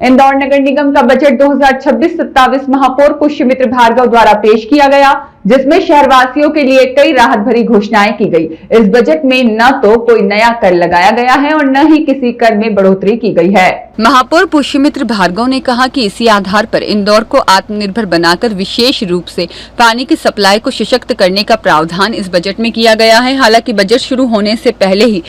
इंदौर नगर निगम का बजट 2026-27 महापौर पुष्यमित्र भार्गव द्वारा पेश किया गया, जिसमें शहरवासियों के लिए कई राहत भरी घोषणाएं की गई। इस बजट में न तो कोई नया कर लगाया गया है और न ही किसी कर में बढ़ोतरी की गई है। महापौर पुष्यमित्र भार्गव ने कहा कि इसी आधार पर इंदौर को आत्मनिर्भर बनाकर विशेष रूप से पानी की सप्लाई को सशक्त करने का प्रावधान इस बजट में किया गया है। हालांकि बजट शुरू होने से पहले ही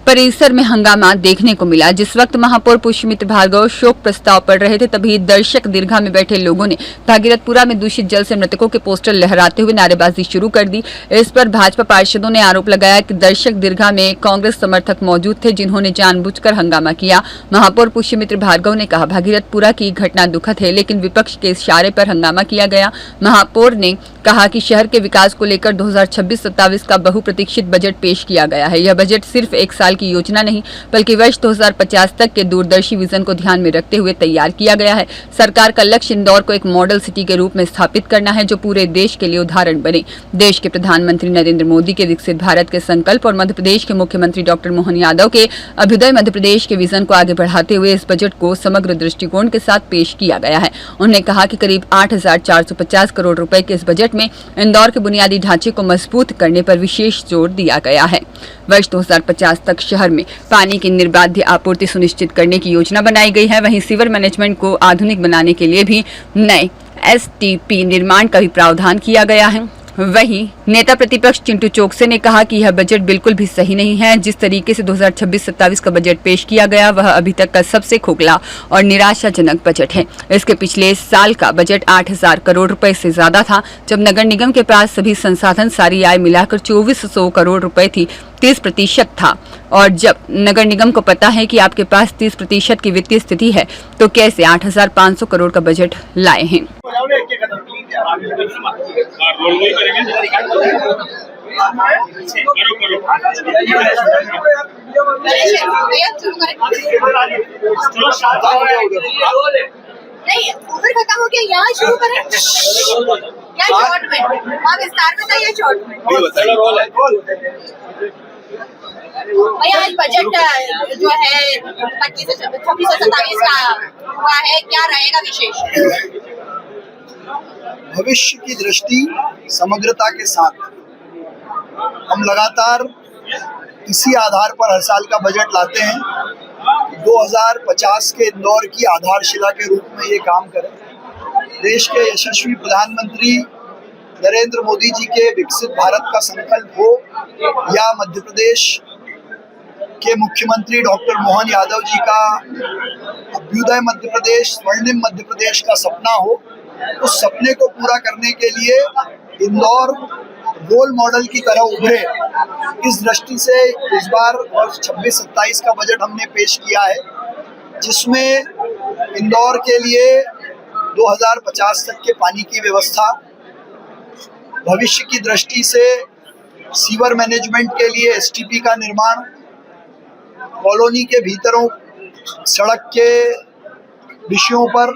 परिसर में हंगामा देखने को मिला। जिस वक्त महापौर पुष्यमित्र भार्गव शोक प्रस्ताव पढ़ रहे थे, तभी दर्शक दीर्घा में बैठे लोगों ने भागीरथपुरा में दूषित जल से मृतकों के पोस्टर लहराते हुए नारेबाजी शुरू कर दी। इस पर भाजपा पार्षदों ने आरोप लगाया कि दर्शक दीर्घा में कांग्रेस समर्थक मौजूद थे, जिन्होंने जानबूझकर हंगामा किया। महापौर पुष्यमित्र भार्गव ने कहा, भागीरथपुरा की घटना दुखद है, लेकिन विपक्ष के इशारे पर हंगामा किया गया। महापौर ने कहा कि शहर के विकास को लेकर 2026-27 का बहुप्रतीक्षित बजट पेश किया गया है। यह बजट सिर्फ एक साल की योजना नहीं, बल्कि वर्ष 2050 तक के दूरदर्शी विजन को ध्यान में रखते हुए तैयार किया गया है। सरकार का लक्ष्य इंदौर को एक मॉडल सिटी के रूप में स्थापित करना है, जो पूरे देश के लिए उदाहरण बने। देश के प्रधानमंत्री नरेंद्र मोदी के विकसित भारत के संकल्प और मध्य प्रदेश के मुख्यमंत्री डॉक्टर मोहन यादव के अभ्युदय मध्य प्रदेश के विजन को आगे बढ़ाते हुए इस बजट को समग्र दृष्टिकोण के साथ पेश किया गया है। उन्होंने कहा कि करीब 8,450 करोड़ रुपए के इस बजट में इंदौर के बुनियादी ढांचे को मजबूत करने पर विशेष जोर दिया गया है। वर्ष 2050 तक शहर में पानी की निर्बाध आपूर्ति सुनिश्चित करने की योजना बनाई गई है। वहीं सीवर मैनेजमेंट को आधुनिक बनाने के लिए भी नए STP निर्माण का भी प्रावधान किया गया है। वहीं नेता प्रतिपक्ष चिंटू चोकसे ने कहा कि यह बजट बिल्कुल भी सही नहीं है। जिस तरीके से 2026-27 का बजट पेश किया गया, वह अभी तक का सबसे खोखला और निराशाजनक बजट है। इसके पिछले साल का बजट 8,000 करोड़ रुपए से ज्यादा था, जब नगर निगम के पास सभी संसाधन, सारी आय मिलाकर 2400 करोड़ रुपए थी। 30% था, और जब नगर निगम को पता है कि आपके पास 30% की वित्तीय स्थिति है, तो कैसे 8,500 करोड़ का बजट लाए हैं। नहीं, ऊपर खत्म हो गया, यहाँ शुरू करें या शॉर्ट में? आप विस्तार में बताइए शॉर्ट में। भैया, आज बजट जो है 26-27 का हुआ है, क्या रहेगा विशेष? भविष्य की दृष्टि समग्रता के साथ हम लगातार इसी आधार पर हर साल का बजट लाते हैं। 2050 के इंदौर की आधारशिला के रूप में ये काम करें। देश के यशस्वी प्रधानमंत्री नरेंद्र मोदी जी के विकसित भारत का संकल्प हो, या मध्य प्रदेश के मुख्यमंत्री डॉक्टर मोहन यादव जी का अभ्युदय मध्य प्रदेश, स्वर्णिम मध्य प्रदेश का सपना हो, उस सपने को पूरा करने के लिए इंदौर रोल मॉडल की तरह उभरे, इस दृष्टि से इस बार वर्ष 26-27 का बजट हमने पेश किया है, जिसमें इंदौर के लिए 2050 तक के पानी की व्यवस्था, भविष्य की दृष्टि से सीवर मैनेजमेंट के लिए STP का निर्माण, कॉलोनी के भीतरों सड़क के विषयों पर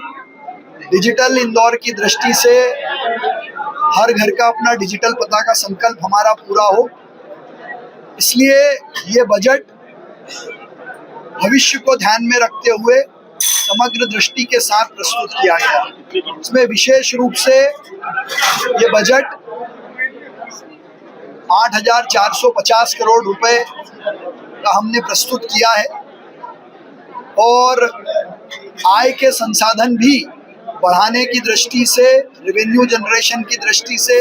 डिजिटल इंदौर की दृष्टि से हर घर का अपना डिजिटल पता का संकल्प हमारा पूरा हो। इसलिए ये बजट भविष्य को ध्यान में रखते हुए समग्र दृष्टि के साथ प्रस्तुत किया गया। इसमें विशेष रूप से ये बजट 8,450 करोड़ रुपए का हमने प्रस्तुत किया है, और आय के संसाधन भी बढ़ाने की दृष्टि से, रेवेन्यू जनरेशन की दृष्टि से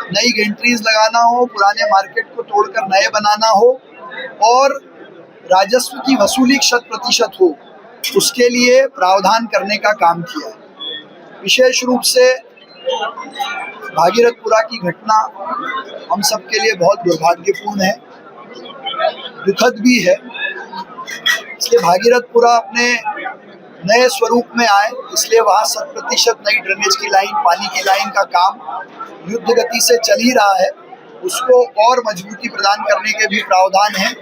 नई गेंट्रीज लगाना हो, पुराने मार्केट को तोड़कर नए बनाना हो, और राजस्व की वसूली 100% हो, उसके लिए प्रावधान करने का काम किया। विशेष रूप से भागीरथपुरा की घटना हम सबके लिए बहुत दुर्भाग्यपूर्ण है, दुखद भी है। इसलिए भागीरथपुरा अपने नए स्वरूप में आए, इसलिए वहाँ 100% नई ड्रेनेज की लाइन, पानी की लाइन का काम युद्ध गति से चल ही रहा है, उसको और मजबूती प्रदान करने के भी प्रावधान हैं।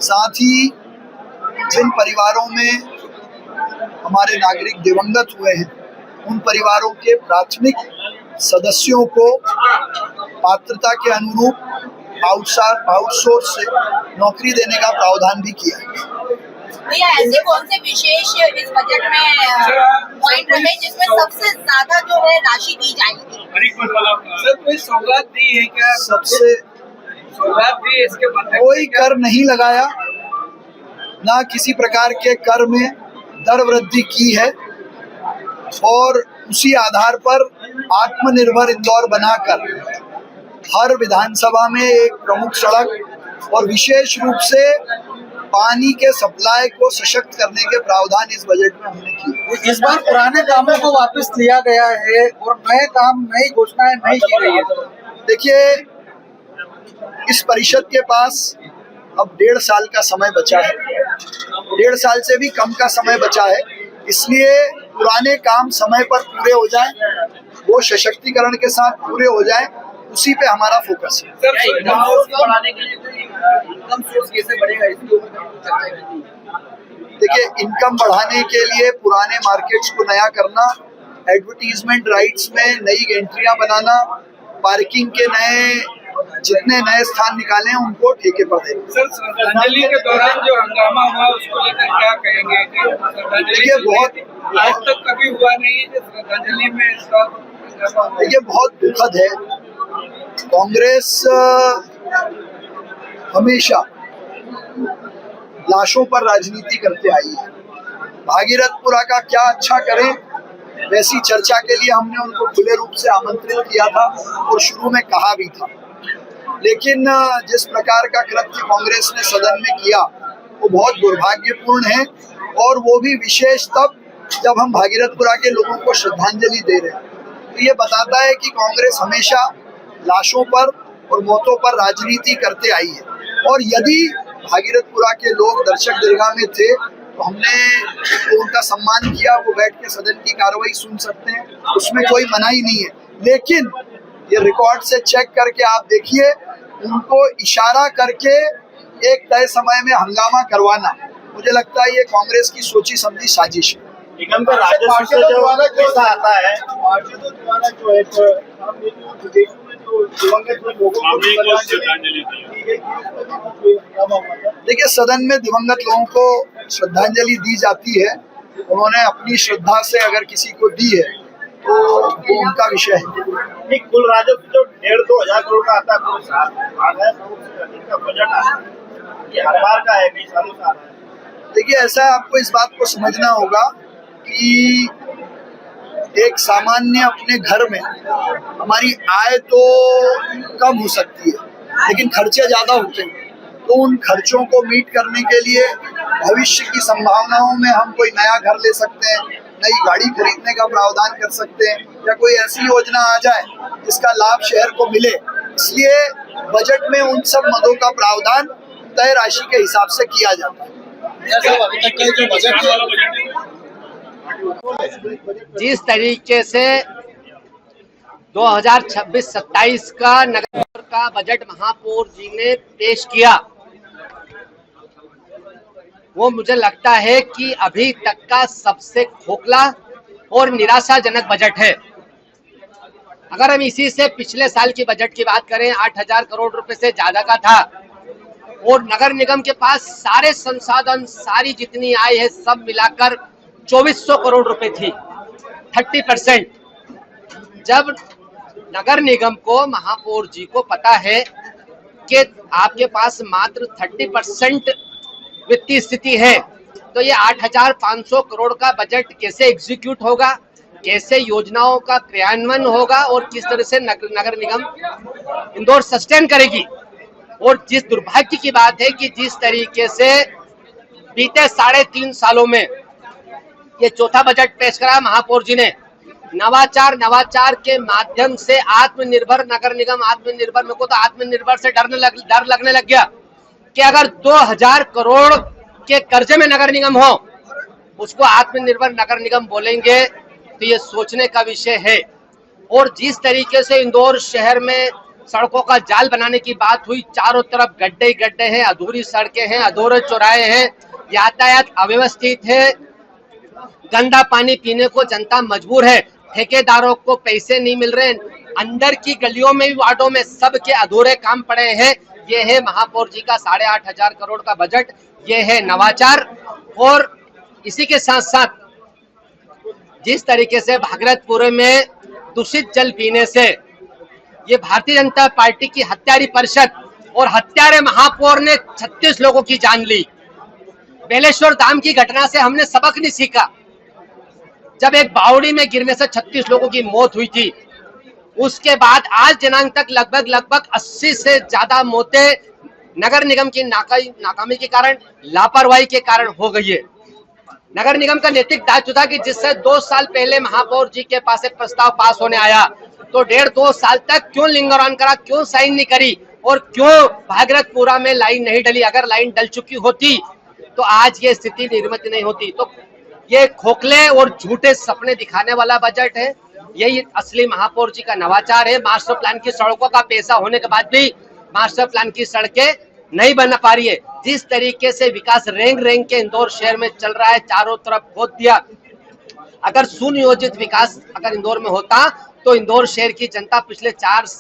साथ ही जिन परिवारों में हमारे नागरिक दिवंगत हुए हैं, उन परिवारों के प्राथमिक सदस्यों को पात्रता के अनुरूप आउटसोर्स से नौकरी देने का प्रावधान भी किया है। भैया ऐसे कौन से विशेष इस बजट में पॉइंट रहे जिसमें सबसे ज्यादा जो है राशि दी जाएगी? सर कोई सौगात दी है क्या? सबसे सौगात दी है इसके बाद कोई कर नहीं लगाया, ना किसी प्रकार के कर में दर वृद्धि की है, और उसी आधार पर आत्मनिर्भर इंदौर बनाकर हर विधानसभा में एक प्रमुख सड़क और विशेष रूप से पानी के सप्लाई को सशक्त करने के प्रावधान इस बजट में हमने किए। इस बार पुराने कामों को वापस लिया गया है और नए काम, नई घोषणाएं नहीं की गई है। देखिए, इस परिषद के पास अब 1.5 साल का समय बचा है, 1.5 साल से भी कम का समय बचा है, इसलिए पुराने काम समय पर पूरे हो जाएं, वो सशक्तिकरण के साथ पूरे हो जाएं, उसी पे हमारा फोकस है। इनकम सोर्स बढ़ाने के लिए इनकम सोर्स कैसे बढ़ेगा, इसके ऊपर चर्चा की। देखिए, इनकम बढ़ाने के लिए पुराने मार्केट्स को नया करना, एडवर्टीजमेंट राइट्स में नई एंट्रियां बनाना, पार्किंग के जितने नए स्थान निकाले हैं उनको ठेके पर देना। सर, श्रद्धांजलि के दौरान जो हंगामा हुआ उसको लेकर क्या कहेंगे? देखिए, आज तक कभी हुआ नहीं है श्रद्धांजलि में इसका हंगामा हुआ। देखिए, बहुत दुखद है। कांग्रेस हमेशा लाशों पर राजनीति करते आई है। भागीरथपुरा का क्या अच्छा करें, वैसी चर्चा के लिए हमने उनको खुले रूप से आमंत्रित किया था और शुरू में कहा भी था, लेकिन जिस प्रकार का कृत्य कांग्रेस ने सदन में किया वो बहुत दुर्भाग्यपूर्ण है, और वो भी विशेष तब जब हम भागीरथपुरा के लोगों को श्रद्धांजलि दे रहे हैं। तो ये बताता है कि कांग्रेस हमेशा लाशों पर और मौतों पर राजनीति करते आई है, और यदि भागीरथपुरा के लोग दर्शक दीर्घा में थे तो हमने तो उनका सम्मान किया, वो बैठ के सदन की कार्रवाई सुन सकते हैं, उसमें कोई मनाही नहीं है। लेकिन ये रिकॉर्ड से चेक करके आप देखिए, उनको इशारा करके एक तय समय में हंगामा करवाना, मुझे लगता है ये कांग्रेस की सोची समझी साजिश है। निगम का राजस्व से जो पैसा आता है, पार्षदों द्वारा जो है दिवंगत लोगों को श्रद्धांजलि दी। देखिए, सदन में दिवंगत लोगों को श्रद्धांजलि दी जाती है, उन्होंने अपनी श्रद्धा से अगर किसी को दी है तो वो उनका विषय है। कुल राजस्व जो 1.5-2 हजार करोड़ का आता है पूरे साल, का बजट आता है, ये हर बार का है, कई सालों से आ रहा है। देखिए, ऐसा है, आपको इस बात को समझना होगा कि एक सामान्य अपने घर में हमारी आय तो कम हो सकती है, लेकिन खर्चे ज्यादा होते हैं, तो उन खर्चों को मीट करने के लिए भविष्य की संभावनाओं में हम कोई नया घर ले सकते हैं, नई गाड़ी खरीदने का प्रावधान कर सकते हैं, या कोई ऐसी योजना आ जाए जिसका लाभ शहर को मिले। इसलिए बजट में उन सब मदों का प्रावधान तय राशि के हिसाब से किया जाता है। जिस तरीके से 2026-27 का नगर का बजट महापौर जी ने पेश किया, वो मुझे लगता है कि अभी तक का सबसे खोखला और निराशाजनक बजट है। अगर हम इसी से पिछले साल की बजट की बात करें, 8,000 करोड़ रुपए से ज्यादा का था, और नगर निगम के पास सारे संसाधन, सारी जितनी आय है सब मिलाकर 2400 करोड़ रुपए थी, 30%। जब नगर निगम को, महापौर जी को पता है कि आपके पास मात्र 30% वित्तीय स्थिति है, तो ये 8,500 करोड़ का बजट कैसे एग्जीक्यूट होगा, कैसे योजनाओं का क्रियान्वयन होगा, और किस तरह से नगर निगम इंदौर सस्टेन करेगी। और जिस दुर्भाग्य की बात है कि जिस तरीके से बीते 3.5 सालों में ये चौथा बजट पेश करा महापौर जी ने, नवाचार के माध्यम से आत्मनिर्भर नगर निगम, आत्मनिर्भर, मेरे को तो आत्मनिर्भर से डर लगने लग गया कि अगर 2000 करोड़ के कर्जे में नगर निगम हो, उसको आत्मनिर्भर नगर निगम बोलेंगे, तो ये सोचने का विषय है। और जिस तरीके से इंदौर शहर में सड़कों का जाल बनाने की बात हुई, चारों तरफ गड्ढे ही गड्ढे हैं, अधूरी सड़कें हैं, अधूरे चौराहे हैं, यातायात अव्यवस्थित है, गंदा पानी पीने को जनता मजबूर है, ठेकेदारों को पैसे नहीं मिल रहे, अंदर की गलियों में भी, वार्डों में सबके अधूरे काम पड़े हैं। ये है महापौर जी का 8,500 करोड़ का बजट, ये है नवाचार। और इसी के साथ साथ जिस तरीके से भागीरथपुर में दूषित जल पीने से ये भारतीय जनता पार्टी की हत्यारी परिषद और हत्यारे महापौर ने 36 लोगों की जान ली। बेलेश्वर धाम की घटना से हमने सबक नहीं सीखा। जब एक बावड़ी में गिरने से 36 लोगों की मौत हुई थी, उसके बाद आज दिनांक तक लगभग 80 से ज्यादा मौतें नगर निगम की नाकामी के कारण, लापरवाही के कारण हो गई है। नगर निगम का नैतिक दायित्व था कि जिससे 2 साल पहले महापौर जी के पास एक प्रस्ताव पास होने आया, तो 1.5-2 साल तक क्यों लिंगर ऑन करा, क्यों साइन नहीं करी और क्यों भागीरथपुरा में लाइन नहीं डली। अगर लाइन डल चुकी होती तो आज ये स्थिति निर्मित नहीं होती। तो ये खोखले और झूठे सपने दिखाने वाला बजट है। यही असली महापौर जी का नवाचार है। मास्टर प्लान की सड़कों का पैसा होने के बाद भी मास्टर प्लान की सड़कें नहीं बन पा रही है। जिस तरीके से विकास रेंग के इंदौर शहर में चल रहा है, चारों तरफ खोद दिया। अगर सुनियोजित विकास अगर इंदौर में होता तो इंदौर शहर की जनता पिछले 4 साल